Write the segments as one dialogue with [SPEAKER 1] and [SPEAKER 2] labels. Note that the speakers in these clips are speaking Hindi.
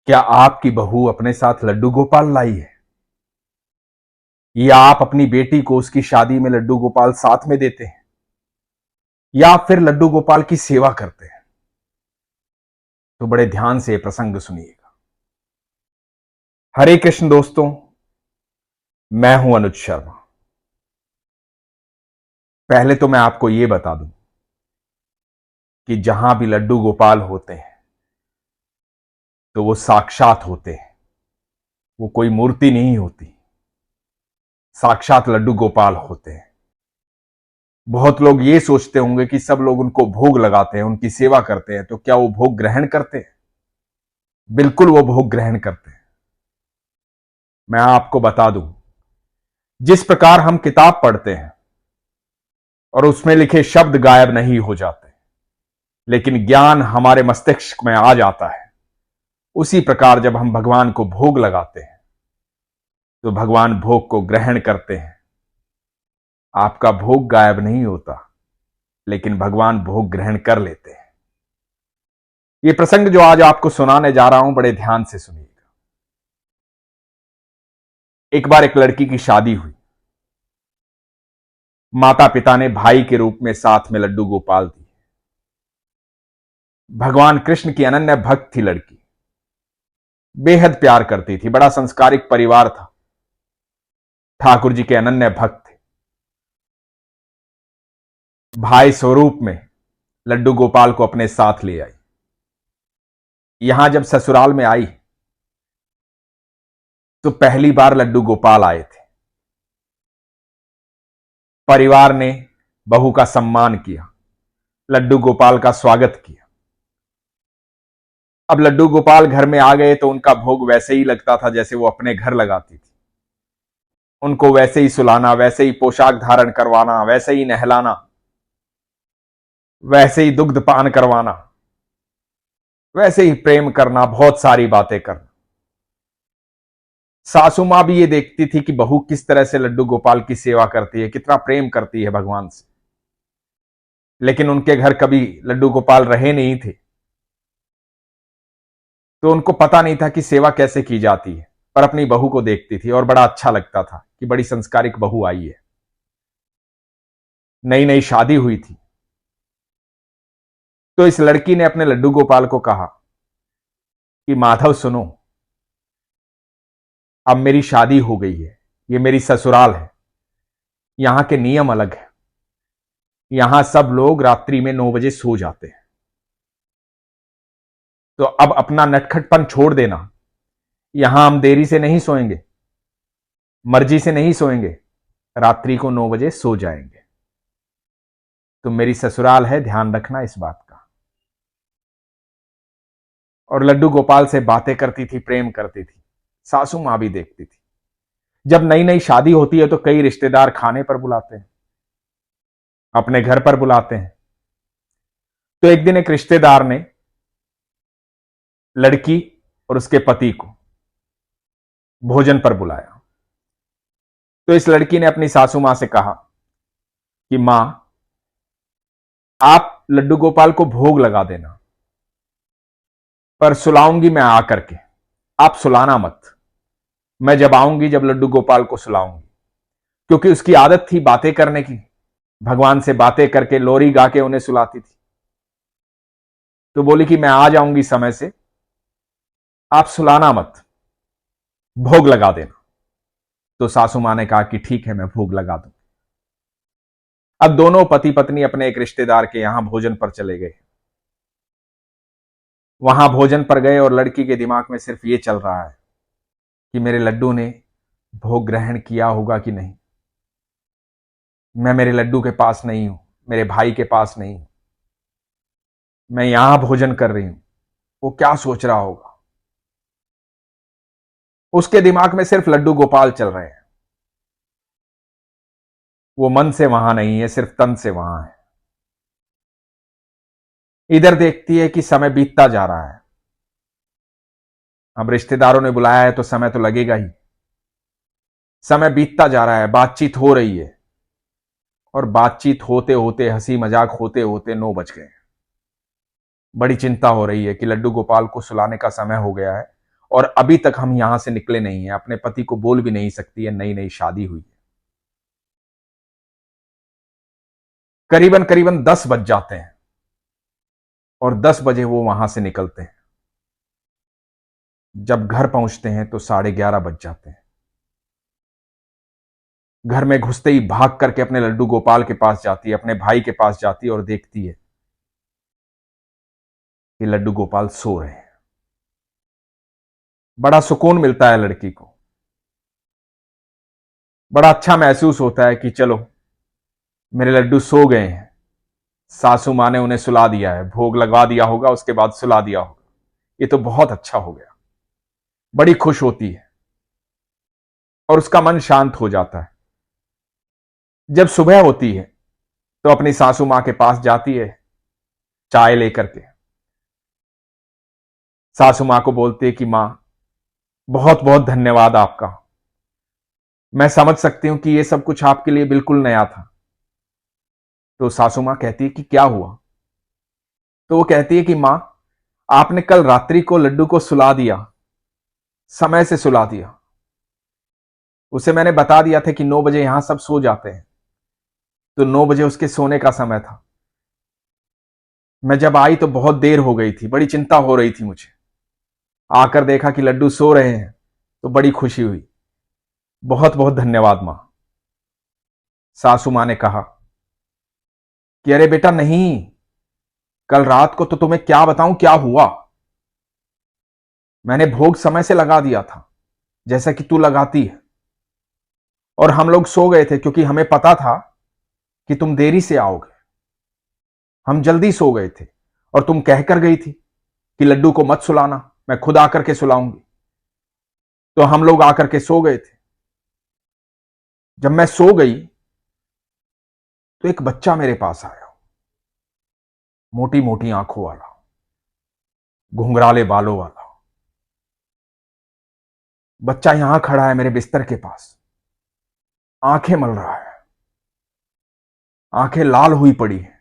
[SPEAKER 1] क्या आपकी बहू अपने साथ लड्डू गोपाल लाई है, या आप अपनी बेटी को उसकी शादी में लड्डू गोपाल साथ में देते हैं, या फिर लड्डू गोपाल की सेवा करते हैं? तो बड़े ध्यान से यह प्रसंग सुनिएगा। हरे कृष्ण दोस्तों, मैं हूं अनुज शर्मा। पहले तो मैं आपको यह बता दूं कि जहां भी लड्डू गोपाल होते हैं तो वो साक्षात होते हैं, वो कोई मूर्ति नहीं होती, साक्षात लड्डू गोपाल होते हैं। बहुत लोग ये सोचते होंगे कि सब लोग उनको भोग लगाते हैं, उनकी सेवा करते हैं, तो क्या वो भोग ग्रहण करते हैं? बिल्कुल वो भोग ग्रहण करते हैं। मैं आपको बता दूं, जिस प्रकार हम किताब पढ़ते हैं और उसमें लिखे शब्द गायब नहीं हो जाते, लेकिन ज्ञान हमारे मस्तिष्क में आ जाता है, उसी प्रकार जब हम भगवान को भोग लगाते हैं तो भगवान भोग को ग्रहण करते हैं। आपका भोग गायब नहीं होता, लेकिन भगवान भोग ग्रहण कर लेते हैं। यह प्रसंग जो आज आपको सुनाने जा रहा हूं, बड़े ध्यान से सुनिएगा। एक बार एक लड़की की शादी हुई। माता पिता ने भाई के रूप में साथ में लड्डू गोपाल दिए। भगवान कृष्ण की अनन्य भक्त थी लड़की, बेहद प्यार करती थी, बड़ा संस्कारिक परिवार था, ठाकुर जी के अनन्य भक्त थे। भाई स्वरूप में लड्डू गोपाल को अपने साथ ले आई। यहां जब ससुराल में आई तो पहली बार लड्डू गोपाल आए थे। परिवार ने बहू का सम्मान किया, लड्डू गोपाल का स्वागत किया। अब लड्डू गोपाल घर में आ गए तो उनका भोग वैसे ही लगता था जैसे वो अपने घर लगाती थी। उनको वैसे ही सुलाना, वैसे ही पोशाक धारण करवाना, वैसे ही नहलाना, वैसे ही दुग्ध पान करवाना, वैसे ही प्रेम करना, बहुत सारी बातें करना। सासू मां भी ये देखती थी कि बहू किस तरह से लड्डू गोपाल की सेवा करती है, कितना प्रेम करती है भगवान से। लेकिन उनके घर कभी लड्डू गोपाल रहे नहीं थे, तो उनको पता नहीं था कि सेवा कैसे की जाती है। पर अपनी बहू को देखती थी और बड़ा अच्छा लगता था कि बड़ी संस्कारिक बहू आई है। नई नई शादी हुई थी, तो इस लड़की ने अपने लड्डू गोपाल को कहा कि माधव सुनो, अब मेरी शादी हो गई है, ये मेरी ससुराल है, यहां के नियम अलग है। यहां सब लोग रात्रि में 9 बजे सो जाते हैं, तो अब अपना नटखटपन छोड़ देना। यहां हम देरी से नहीं सोएंगे, मर्जी से नहीं सोएंगे, रात्रि को 9 बजे सो जाएंगे। तो मेरी ससुराल है, ध्यान रखना इस बात का। और लड्डू गोपाल से बातें करती थी, प्रेम करती थी। सासू मां भी देखती थी। जब नई नई शादी होती है तो कई रिश्तेदार खाने पर बुलाते हैं, अपने घर पर बुलाते हैं। तो एक दिन एक रिश्तेदार ने लड़की और उसके पति को भोजन पर बुलाया। तो इस लड़की ने अपनी सासू मां से कहा कि मां, आप लड्डू गोपाल को भोग लगा देना, पर सुलाऊंगी मैं आकर के, आप सुलाना मत। मैं जब आऊंगी, जब लड्डू गोपाल को सुलाऊंगी, क्योंकि उसकी आदत थी बातें करने की। भगवान से बातें करके लोरी गा के उन्हें सुलाती थी। तो बोली कि मैं आ जाऊंगी समय से, आप सुलाना मत, भोग लगा देना। तो सासू मां ने कहा कि ठीक है, मैं भोग लगा दूं। अब दोनों पति पत्नी अपने एक रिश्तेदार के यहां भोजन पर चले गए। वहां भोजन पर गए और लड़की के दिमाग में सिर्फ ये चल रहा है कि मेरे लड्डू ने भोग ग्रहण किया होगा कि नहीं। मैं मेरे लड्डू के पास नहीं हूं, मेरे भाई के पास नहीं हूं, मैं यहां भोजन कर रही हूं, वो क्या सोच रहा होगा। उसके दिमाग में सिर्फ लड्डू गोपाल चल रहे हैं। वो मन से वहां नहीं है, सिर्फ तन से वहां है। इधर देखती है कि समय बीतता जा रहा है। अब रिश्तेदारों ने बुलाया है तो समय तो लगेगा ही। समय बीतता जा रहा है, बातचीत हो रही है, और बातचीत होते होते, हंसी मजाक होते होते 9 बज गए। बड़ी चिंता हो रही है कि लड्डू गोपाल को सुलाने का समय हो गया है और अभी तक हम यहां से निकले नहीं हैं। अपने पति को बोल भी नहीं सकती है, नई नई शादी हुई है। करीबन करीबन 10 बज जाते हैं और 10 बजे वो वहां से निकलते हैं। जब घर पहुंचते हैं तो 11:30 बज जाते हैं। घर में घुसते ही भाग करके अपने लड्डू गोपाल के पास जाती है, अपने भाई के पास जाती है और देखती है कि लड्डू गोपाल सो रहे हैं। बड़ा सुकून मिलता है लड़की को, बड़ा अच्छा महसूस होता है कि चलो मेरे लड्डू सो गए हैं। सासू माँ ने उन्हें सुला दिया है, भोग लगवा दिया होगा, उसके बाद सुला दिया होगा। ये तो बहुत अच्छा हो गया। बड़ी खुश होती है और उसका मन शांत हो जाता है। जब सुबह होती है तो अपनी सासू मां के पास जाती है चाय लेकर के। सासू मां को बोलती है कि मां, बहुत बहुत धन्यवाद आपका। मैं समझ सकती हूं कि यह सब कुछ आपके लिए बिल्कुल नया था। तो सासू मां कहती है कि क्या हुआ? तो वो कहती है कि मां, आपने कल रात्रि को लड्डू को सुला दिया, समय से सुला दिया। उसे मैंने बता दिया था कि 9 बजे यहां सब सो जाते हैं, तो 9 बजे उसके सोने का समय था। मैं जब आई तो बहुत देर हो गई थी, बड़ी चिंता हो रही थी मुझे। आकर देखा कि लड्डू सो रहे हैं तो बड़ी खुशी हुई। बहुत बहुत धन्यवाद मां। सासू मां ने कहा कि अरे बेटा नहीं, कल रात को तो तुम्हें क्या बताऊं क्या हुआ। मैंने भोग समय से लगा दिया था, जैसा कि तू लगाती है, और हम लोग सो गए थे क्योंकि हमें पता था कि तुम देरी से आओगे। हम जल्दी सो गए थे और तुम कहकर गई थी कि लड्डू को मत सुलाना, मैं खुद आकर के सुलाऊंगी। तो हम लोग आकर के सो गए थे। जब मैं सो गई तो एक बच्चा मेरे पास आया, मोटी मोटी आंखों वाला, घुंघराले बालों वाला। बच्चा यहां खड़ा है मेरे बिस्तर के पास, आंखें मल रहा है, आंखें लाल हुई पड़ी हैं,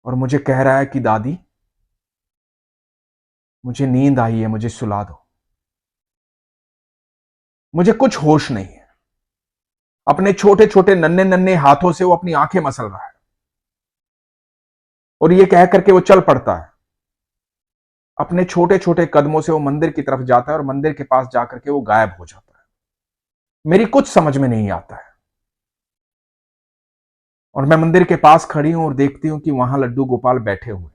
[SPEAKER 1] और मुझे कह रहा है कि दादी, मुझे नींद आई है, मुझे सुला दो। मुझे कुछ होश नहीं है। अपने छोटे छोटे नन्हे नन्हे हाथों से वो अपनी आंखें मसल रहा है और ये कह करके वो चल पड़ता है। अपने छोटे छोटे कदमों से वो मंदिर की तरफ जाता है और मंदिर के पास जाकर के वो गायब हो जाता है। मेरी कुछ समझ में नहीं आता है। और मैं मंदिर के पास खड़ी हूं और देखती हूं कि वहां लड्डू गोपाल बैठे हुए।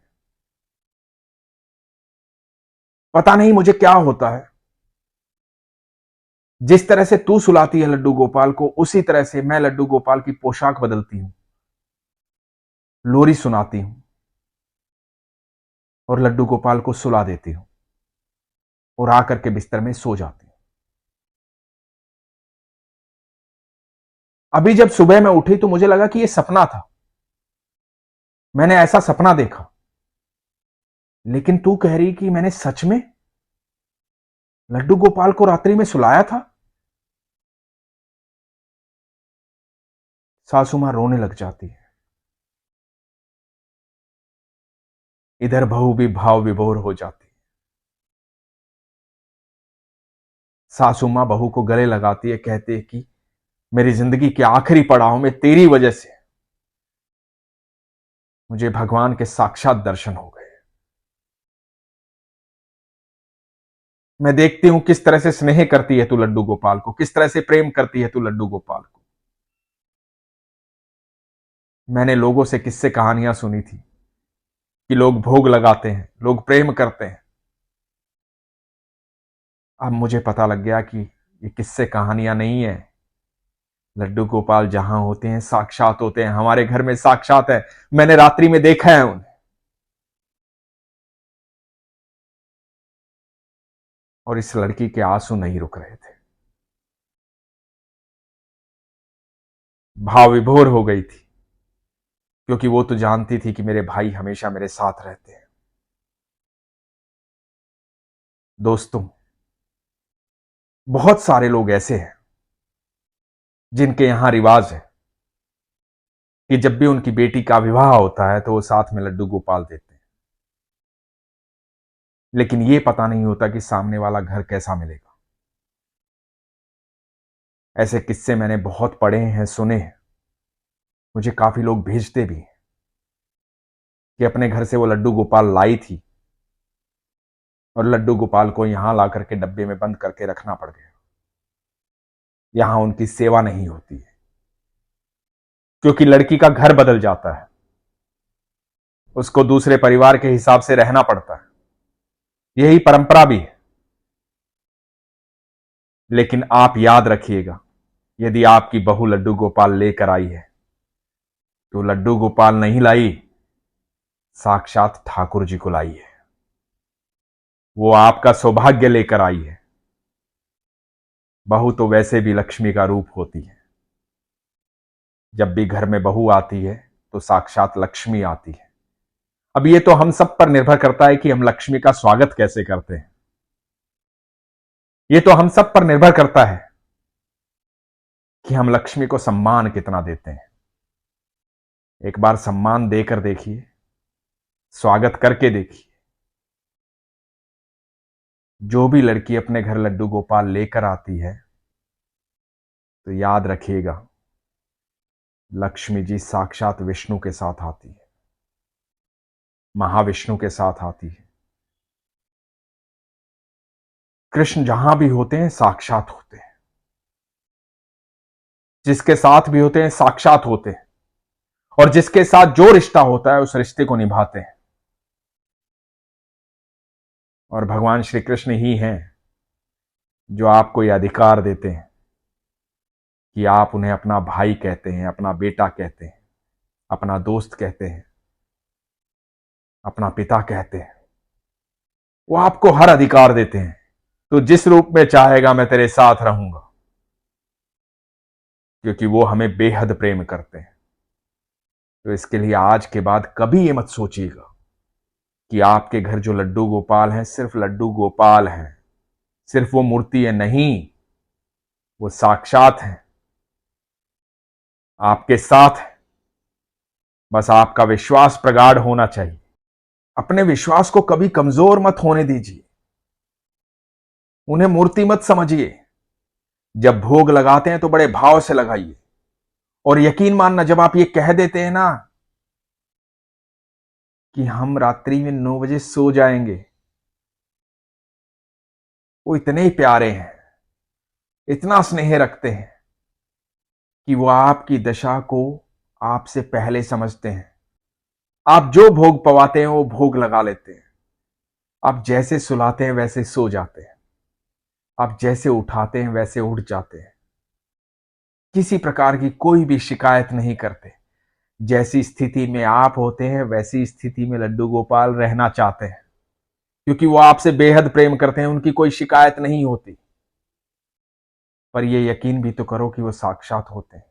[SPEAKER 1] पता नहीं मुझे क्या होता है। जिस तरह से तू सुलाती है लड्डू गोपाल को, उसी तरह से मैं लड्डू गोपाल की पोशाक बदलती हूं, लोरी सुनाती हूं और लड्डू गोपाल को सुला देती हूं और आकर के बिस्तर में सो जाती हूं। अभी जब सुबह में उठी तो मुझे लगा कि यह सपना था, मैंने ऐसा सपना देखा। लेकिन तू कह रही कि मैंने सच में लड्डू गोपाल को रात्रि में सुलाया था। सासू मां रोने लग जाती है। इधर बहू भी भाव विभोर हो जाती है। सासू मां बहू को गले लगाती है, कहती है कि मेरी जिंदगी के आखिरी पड़ाव में तेरी वजह से मुझे भगवान के साक्षात दर्शन हो गए। मैं देखती हूं किस तरह से स्नेह करती है तू लड्डू गोपाल को, किस तरह से प्रेम करती है तू लड्डू गोपाल को। मैंने लोगों से किस्से कहानियां सुनी थी कि लोग भोग लगाते हैं, लोग प्रेम करते हैं। अब मुझे पता लग गया कि ये किस्से कहानियां नहीं है। लड्डू गोपाल जहां होते हैं साक्षात होते हैं, हमारे घर में साक्षात है। मैंने रात्रि में देखा है उन्हें, और इस लड़की के आंसू नहीं रुक रहे थे। भाव विभोर हो गई थी, क्योंकि वो तो जानती थी कि मेरे भाई हमेशा मेरे साथ रहते हैं। दोस्तों, बहुत सारे लोग ऐसे हैं जिनके यहां रिवाज है कि जब भी उनकी बेटी का विवाह होता है तो वो साथ में लड्डू गोपाल देते हैं। लेकिन यह पता नहीं होता कि सामने वाला घर कैसा मिलेगा। ऐसे किस्से मैंने बहुत पढ़े हैं, सुने हैं, मुझे काफी लोग भेजते भी हैं कि अपने घर से वो लड्डू गोपाल लाई थी और लड्डू गोपाल को यहां ला करके डब्बे में बंद करके रखना पड़ गया। यहां उनकी सेवा नहीं होती है क्योंकि लड़की का घर बदल जाता है, उसको दूसरे परिवार के हिसाब से रहना पड़ता है, यही परंपरा भी है। लेकिन आप याद रखिएगा, यदि आपकी बहू लड्डू गोपाल लेकर आई है तो लड्डू गोपाल नहीं लाई, साक्षात ठाकुर जी को लाई है। वो आपका सौभाग्य लेकर आई है। बहू तो वैसे भी लक्ष्मी का रूप होती है। जब भी घर में बहू आती है तो साक्षात लक्ष्मी आती है। अब ये तो हम सब पर निर्भर करता है कि हम लक्ष्मी का स्वागत कैसे करते हैं। ये तो हम सब पर निर्भर करता है कि हम लक्ष्मी को सम्मान कितना देते हैं। एक बार सम्मान देकर देखिए, स्वागत करके देखिए। जो भी लड़की अपने घर लड्डू गोपाल लेकर आती है तो याद रखिएगा, लक्ष्मी जी साक्षात विष्णु के साथ आती है, महाविष्णु के साथ आती है। कृष्ण जहां भी होते हैं साक्षात होते हैं, जिसके साथ भी होते हैं साक्षात होते हैं, और जिसके साथ जो रिश्ता होता है उस रिश्ते को निभाते हैं। और भगवान श्री कृष्ण ही हैं जो आपको यह अधिकार देते हैं कि आप उन्हें अपना भाई कहते हैं, अपना बेटा कहते हैं, अपना दोस्त कहते हैं, अपना पिता कहते हैं। वो आपको हर अधिकार देते हैं। तो जिस रूप में चाहेगा मैं तेरे साथ रहूंगा, क्योंकि वो हमें बेहद प्रेम करते हैं। तो इसके लिए आज के बाद कभी ये मत सोचिएगा कि आपके घर जो लड्डू गोपाल हैं सिर्फ लड्डू गोपाल हैं, सिर्फ वो मूर्ति है। नहीं, वो साक्षात हैं, आपके साथ है। बस आपका विश्वास प्रगाढ़ होना चाहिए। अपने विश्वास को कभी कमजोर मत होने दीजिए। उन्हें मूर्ति मत समझिए। जब भोग लगाते हैं तो बड़े भाव से लगाइए। और यकीन मानना, जब आप ये कह देते हैं ना कि हम रात्रि में 9 बजे सो जाएंगे, वो इतने ही प्यारे हैं, इतना स्नेह रखते हैं कि वो आपकी दशा को आपसे पहले समझते हैं। आप जो भोग पवाते हैं वो भोग लगा लेते हैं। आप जैसे सुलाते हैं वैसे सो जाते हैं। आप जैसे उठाते हैं वैसे उठ जाते हैं। किसी प्रकार की कोई भी शिकायत नहीं करते। जैसी स्थिति में आप होते हैं वैसी स्थिति में लड्डू गोपाल रहना चाहते हैं, क्योंकि वो आपसे बेहद प्रेम करते हैं। उनकी कोई शिकायत नहीं होती। पर यह यकीन भी तो करो कि वो साक्षात होते हैं।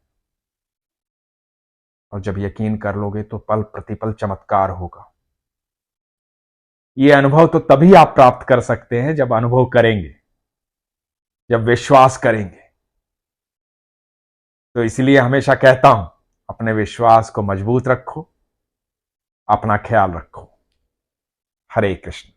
[SPEAKER 1] और जब यकीन कर लोगे तो पल प्रतिपल चमत्कार होगा। यह अनुभव तो तभी आप प्राप्त कर सकते हैं जब अनुभव करेंगे, जब विश्वास करेंगे। तो इसलिए हमेशा कहता हूं, अपने विश्वास को मजबूत रखो, अपना ख्याल रखो। हरे कृष्ण।